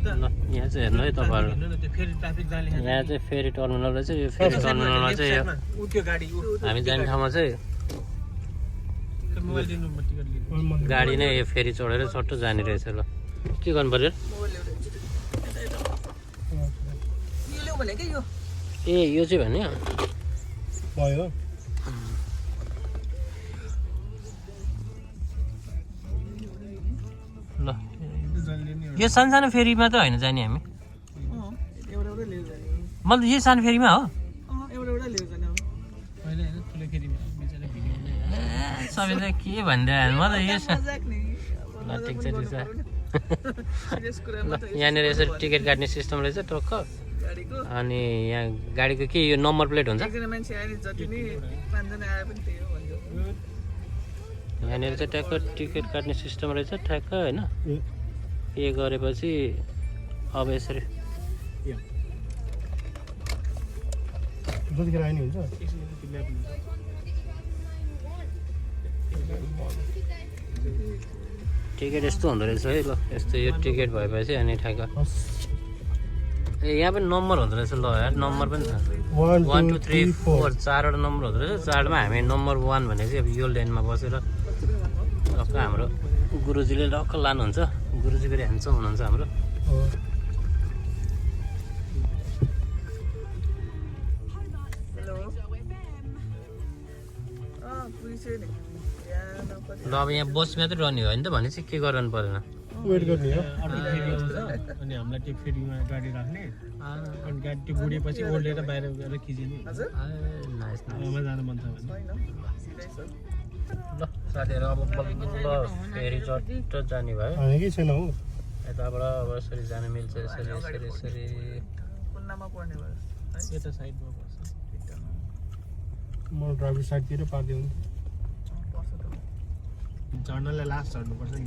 यहाँ चाहिँ हेर्नु है तपाईँहरू यहाँ चाहिँ फेरि टर्मिनल रहेछ यो फेरि टर्मिनलमा चाहिँ हामी जाने ठाउँमा चाहिँ गाडी नै यो फेरि चढेर सट्ट जाने रहेछ ल के गर्नु पर्यो ए यो चाहिँ भने भयो ल यो सानो फेरीमा त होइन जाने हामी मतलब यो सानो फेरीमा हो सबै त के भनिदियो म त यो ल ठिक छ ठिक छ यहाँनिर यसरी टिकट काट्ने सिस्टम रहेछ टक्क अनि यहाँ गाडीको के यो नम्बर प्लेट हुन्छ यहाँनिर चाहिँ ट्याक्क टिकट काट्ने सिस्टम रहेछ ठ्याक्क होइन पे गरेपछि अब यसरी टिकट यस्तो हुँदो रहेछ है ल यस्तो यो टिकट भएपछि अनि ठ्याक्क ए यहाँ पनि नम्बर हुँदो रहेछ ल यार नम्बर पनि छ 1 2 3 4 चारवटा नम्बर हुँदो रहेछ चारमा हामी नम्बर 1 भने चाहिँ अब यो लेनमा बसेर टक्क हाम्रो गुरुजीले टक्क लानुहुन्छ गुरुजी फेरि ह्यान्डसम हुनुहुन्छ हाम्रो ल अब यहाँ बस मात्रै रहने हो होइन त भनेपछि के गर्नु परेन वेट गर्ने हो अनि हामीलाई त्यो फेरिमा गाडी राख्ने अनि गाडी त्यो बुढेपछि ओर्लेर बाहिर गएर खिचिने जान मन छ भने ल साथीहरू अब बल्ल फेरि चट्ट जाने भयो हामी के छैन हौ यताबाट अब यसरी जान मिल्छ यसरी यसरी यसरी यता साइडमा पर्छ म ड्राइभर साइडतिर पार्दियो नि झर्नलाई लास्ट झर्नुपर्छ नि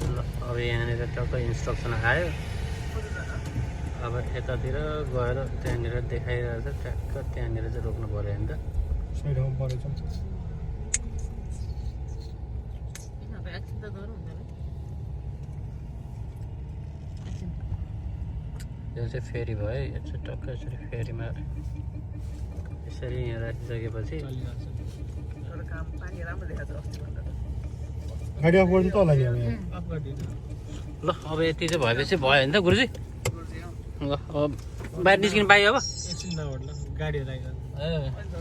ल अब यहाँनिर टक्क इन्स्ट्रक्सन आयो अब यतातिर गएर त्यहाँनिर देखाइरहेको छ ट्याक्क त्यहाँनिर चाहिँ रोक्नु पऱ्यो होइन त साइडमा परेछ यो चाहिँ फेरि भयो यो चाहिँ टक्क यसरी फेरिमा यसरी यहाँ राखिसकेपछि गाडी अफ गर्नु त होला नि अब यहाँ ल अब यति चाहिँ भएपछि भयो होइन त गुरुजी ल अब बाहिर निस्किनु पाइयो अब एकछिन नहोला गाडीहरू आइरहन्छ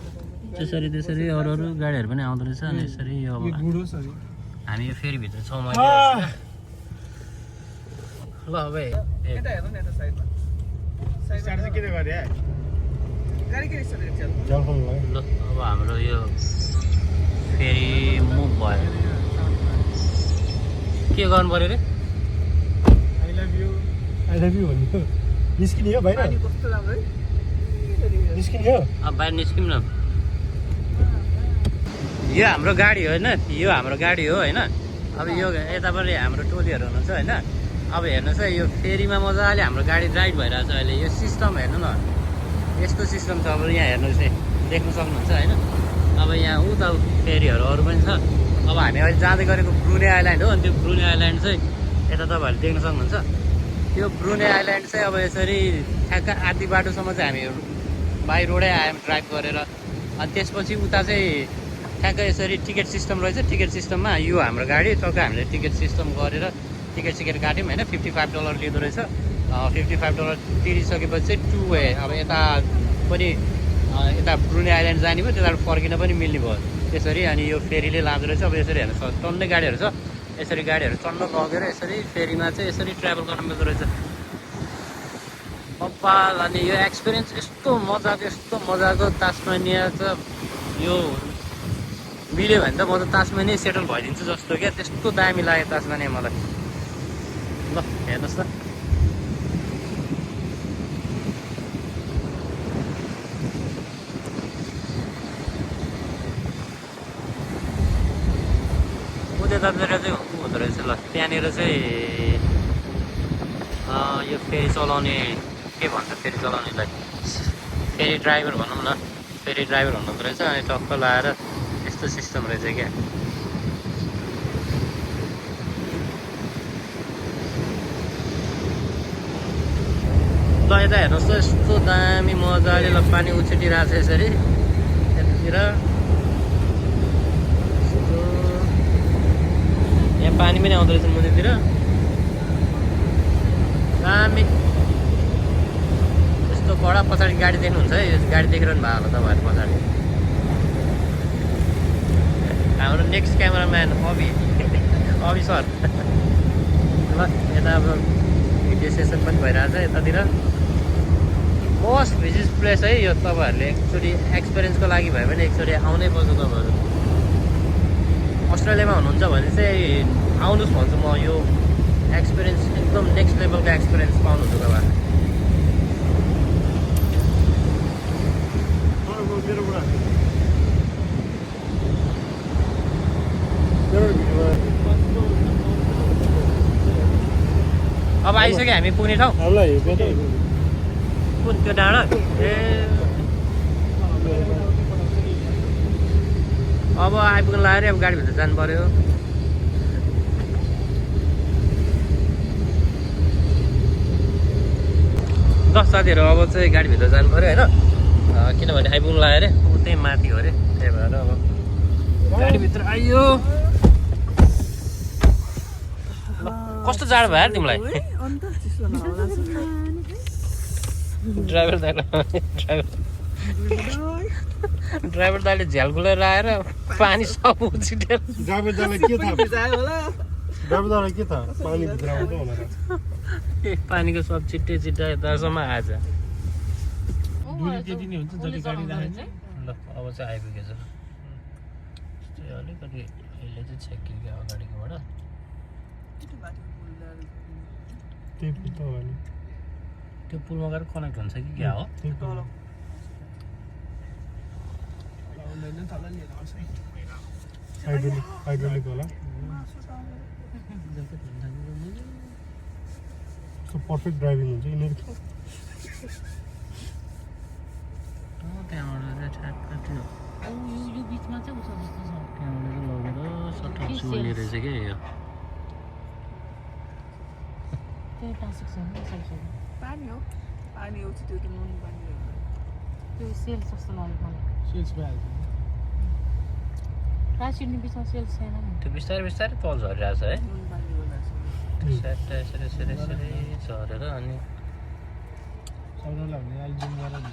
त्यसरी त्यसरी अरू अरू गाडीहरू पनि आउँदो रहेछ अनि यसरी यो अब बुढो छ नि हामी यो फेरिभित्र छौँ अहिले ल अब स्टार्ट चाहिँ किन गरे झ्यालफल लाग्यो ल अब हाम्रो यो फेरि मुभ भयो के गर्नु पऱ्यो रे आई लभ यु भन्यो निस्किने हो बाहिर निस्किने हो अब बाहिर निस्किउँ न यो हाम्रो गाडी हो होइन यो हाम्रो गाडी हो होइन अब यो यतापट्टि हाम्रो टोलीहरू हुनुहुन्छ होइन अब हेर्नुहोस् है यो फेरिमा मजाले हाम्रो गाडी राइड भइरहेको छ अहिले यो सिस्टम हेर्नु न यस्तो सिस्टम छ अब यहाँ हेर्नुहोस् है देख्न सक्नुहुन्छ होइन अब यहाँ उता फेरीहरू अरू पनि छ अब हामी अहिले जाँदै गरेको ब्रुने आइल्यान्ड हो अनि त्यो ब्रुने आइल्यान्ड चाहिँ यता तपाईँहरूले देख्न सक्नुहुन्छ त्यो ब्रुने आइल्यान्ड चाहिँ अब यसरी ठ्याक्क आधी बाटोसम्म चाहिँ हामी बाई रोडै आयौँ ड्राइभ गरेर अनि त्यसपछि उता चाहिँ ठ्याक्क यसरी टिकट सिस्टम रहेछ टिकट सिस्टममा यो हाम्रो गाडी टक्क हामीले टिकट सिस्टम गरेर टिकट सिकेट काट्यौँ होइन $55 लिँदो रहेछ $55 तिरिसकेपछि चाहिँ 2 वे अब यता पनि यता ब्रुने आइल्यान्ड जाने भयो त्यताबाट फर्किन पनि मिल्ने भयो त्यसरी अनि यो फेरीले लाँदो रहेछ अब यसरी हेर्नुहोस् टन्नै गाडीहरू छ यसरी गाडीहरू टन्न लगेर यसरी फेरीमा चाहिँ यसरी ट्राभल गर्न मिल्दो रहेछ कपाल अनि यो एक्सपिरियन्स यस्तो मजाको तास्मानिया त यो मिल्यो भने त म त तास्मानिया सेटल भइदिन्छु जस्तो क्या त्यस्तो दामी लाग्यो तास्मानिया मलाई ल हेर्नुहोस् त त्यतातिर चाहिँ हुँदो रहेछ ल त्यहाँनिर चाहिँ यो फेरी चलाउने के भन्छ फेरी चलाउनेलाई फेरी ड्राइभर भनौँ न फेरी ड्राइभर हुनुहुँदो रहेछ अनि टक्क लाएर यस्तो सिस्टम रहेछ क्या यता हेर्नुहोस् त यस्तो दामी मजाले ल पानी उछिटिरहेको छ यसरी यतातिर यहाँ पानी पनि आउँदो रहेछ मुनितिर दामी यस्तो कडा पछाडि गाडी देख्नुहुन्छ है यो गाडी देखिरहनु भएको होला तपाईँहरू पछाडि हाम्रो नेक्स्ट क्यामेराम्यान अभि सर ल यता अब भिडियो सेसन पनि भइरहेछ यतातिर मोस्ट भिजिट प्लेस है यो तपाईँहरूले एकचोटि एक्सपिरियन्सको लागि भयो भने एकचोटि आउनै पर्छ तपाईँहरू अस्ट्रेलियामा हुनुहुन्छ भने चाहिँ आउनुहोस् भन्छु म यो एक्सपिरियन्स एकदम नेक्स्ट लेभलको एक्सपिरियन्स पाउनुहुन्छ तपाईँहरूले अब आइसक्यो हामी पुग्ने ठाउँ कुन त्यो डाँडा ए अब आइपुग्नु लाग्यो अब गाडीभित्र जानु पर्यो ल साथीहरू अब चाहिँ गाडीभित्र जानु पर्यो होइन किनभने आइपुग्नु लाग्यो अरे उतै माथि हो अरे त्यही भएर अब गाडीभित्र आइयो कस्तो जाडो भयो तिमीलाई ड्राइभर दाइले झ्याल गुलेर आएर पानी सब उछिटेर ड्राइभर दाइलाई के थाहा पानी भित्र आउँछ भनेर पानीको सब छिट्टै छिट्टै यतासम्म आएछ दुरी त्यति नै हुन्छ जति गाडी राखेको ल अब चाहिँ आइपुगेछ अलिकति यसले चाहिँ छेक्यो क्या अगाडिकोबाट त्यो पुलमा गएर कनेक्ट हुन्छ कि क्या हो हाइड्रोलिक होला पर्फेक्ट ड्राइभिङ हुन्छ यिनीहरू त्यहाँबाट ठ्याक्क त्यो त्यहाँबाट लगेर सट्ट चुल्ने रहेछ क्या यो पानी हो त्यो त नुन पानी हो त्यो सेल्स जस्तो लाग्यो मलाई सेल्स भइहाल्छ रासिनी बिचमा सेल्स छैन नि त्यो बिस्तारै बिस्तारै तल झरिरहेछ है नुन पानी होला स्याट यसरी झरेर अनि सौदालाई भने अलि जुम गरेर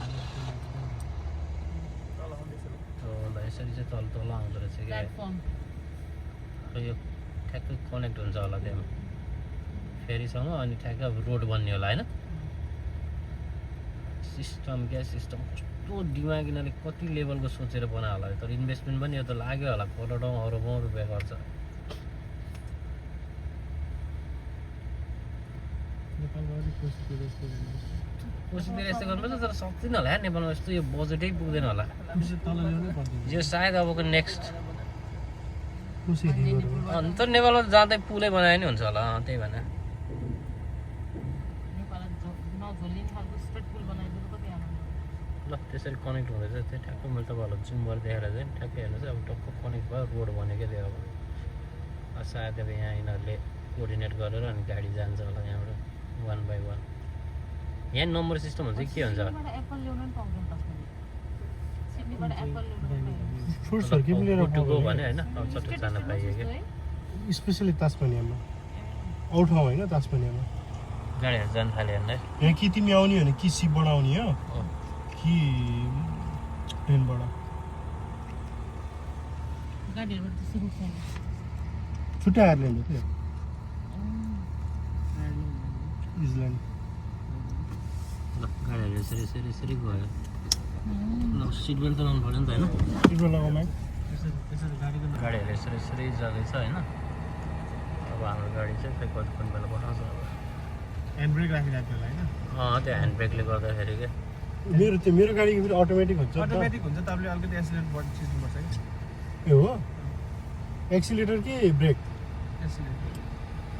यसरी चाहिँ तल तल आउँदो रहेछ क्या यो ठ्याक्कै कनेक्ट हुन्छ होला त्यहाँ फेरिसँग अनि ठ्याक्कै अब रोड बन्ने होला होइन सिस्टम क्या सिस्टम कस्तो दिमाग यिनीहरूले कति लेभलको सोचेर बनायो होला तर इन्भेस्टमेन्ट पनि यो त लाग्यो होला करोडौँ अरबौँ रुपियाँ खर्च कोसिसले यस्तो गर्नुपर्छ तर सक्दैन होला नेपालमा यस्तो यो बजेटै पुग्दैन होला यो सायद अबको नेक्स्ट अन्त नेपालमा जाँदै पुलै बनायो नि हुन्छ होला त्यही भएर ल त्यसरी कनेक्ट हुँदैछ त्यो ठ्याक्कै मैले तपाईँहरूलाई जुम गरेर देखाएर चाहिँ ठ्याक्कै हेर्नुहोस् अब टक्क कनेक्ट भयो रोड बनेकै थियो अब सायद अब यहाँ यिनीहरूले कोअर्डिनेट गरेर अनि गाडी जान्छ होला यहाँबाट 1 by 1 यहाँ नम्बर सिस्टम हुन्छ के हुन्छ फ्रुट्सहरू के पनि लिएर टुको भने होइन अब चट्ट जान पाइयो क्या स्पेसली तास्मानियामा अरू ठाउँ होइन तास्मानियामा गाडीहरू जान थाल्यो हेर्नु यहाँ कि तिमी आउने हो भने कि सिपबाट आउने हो कि ट्रेनबाट छुट्टै आयरल्यान्ड हो त्यो इजल्यान्ड ल गाडीहरू यसरी गयो ल सिट बेल्ट त लाउनु पऱ्यो नि त होइन सिटमा लगाउनु गाडीहरू यसरी जाँदैछ होइन अब हाम्रो गाडी चाहिँ खै कति कुन बेला पठाउँछ अब ह्यान्ड ब्रेक राखिरहेको थियो होइन त्यो ह्यान्ड ब्रेकले गर्दाखेरि क्या मेरो गाडीको फेरि अटोमेटिक हुन्छ अटोमेटिक हुन्छ तपाईँले अलिकति एक्सिलेटर बढी छिर्नुपर्छ कि ए हो एक्सिलेटर कि ब्रेक एक्सिलेटर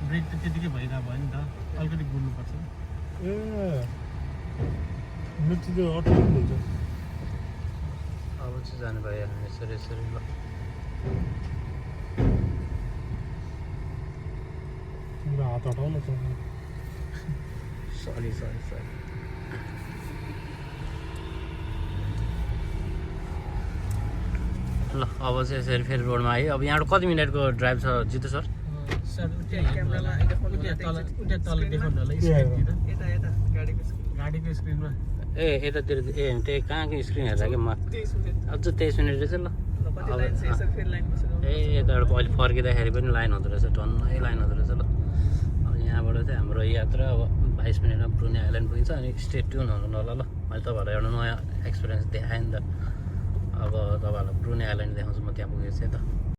ब्रेक त त्यतिकै भइरहेको भयो नि त अलिकति गुड्नुपर्छ ए मेरो त त्यो अटोमेटिक हुन्छ अब चाहिँ जानु भयो यसरी ल तिम्रो हात हटाउ न त सरी ल अब चाहिँ यसरी फेरि रोडमा आयो अब यहाँबाट कति मिनटको ड्राइभ छ जितु सर सर उता तल देखाउनु होला स्क्रिनतिर यता यता गाडीको स्क्रिन गाडीको स्क्रिनमा ए यतातिर ए त्यही कहाँको स्क्रिन हेर्दा कि म 23 अझ 23 मिनेट मिनट रहेछ ल ल कति लाइन छ यसरी फेरि लाइन बसेर ए यताबाट अहिले फर्किँदाखेरि पनि लाइन हुँदो रहेछ टन्नै लाइन हुँदो रहेछ ल अब यहाँबाट चाहिँ हाम्रो यात्रा अब 22 मिनटमा ब्रुने आइल्यान्ड पुगिन्छ अनि स्टे ट्युन हुनु होला ल मैले तपाईँहरूलाई एउटा नयाँ एक्सपिरियन्स देखाएँ नि त अब तपाईँहरूलाई ब्रुने आइल्यान्ड देखाउँछु म त्यहाँ पुगेपछि त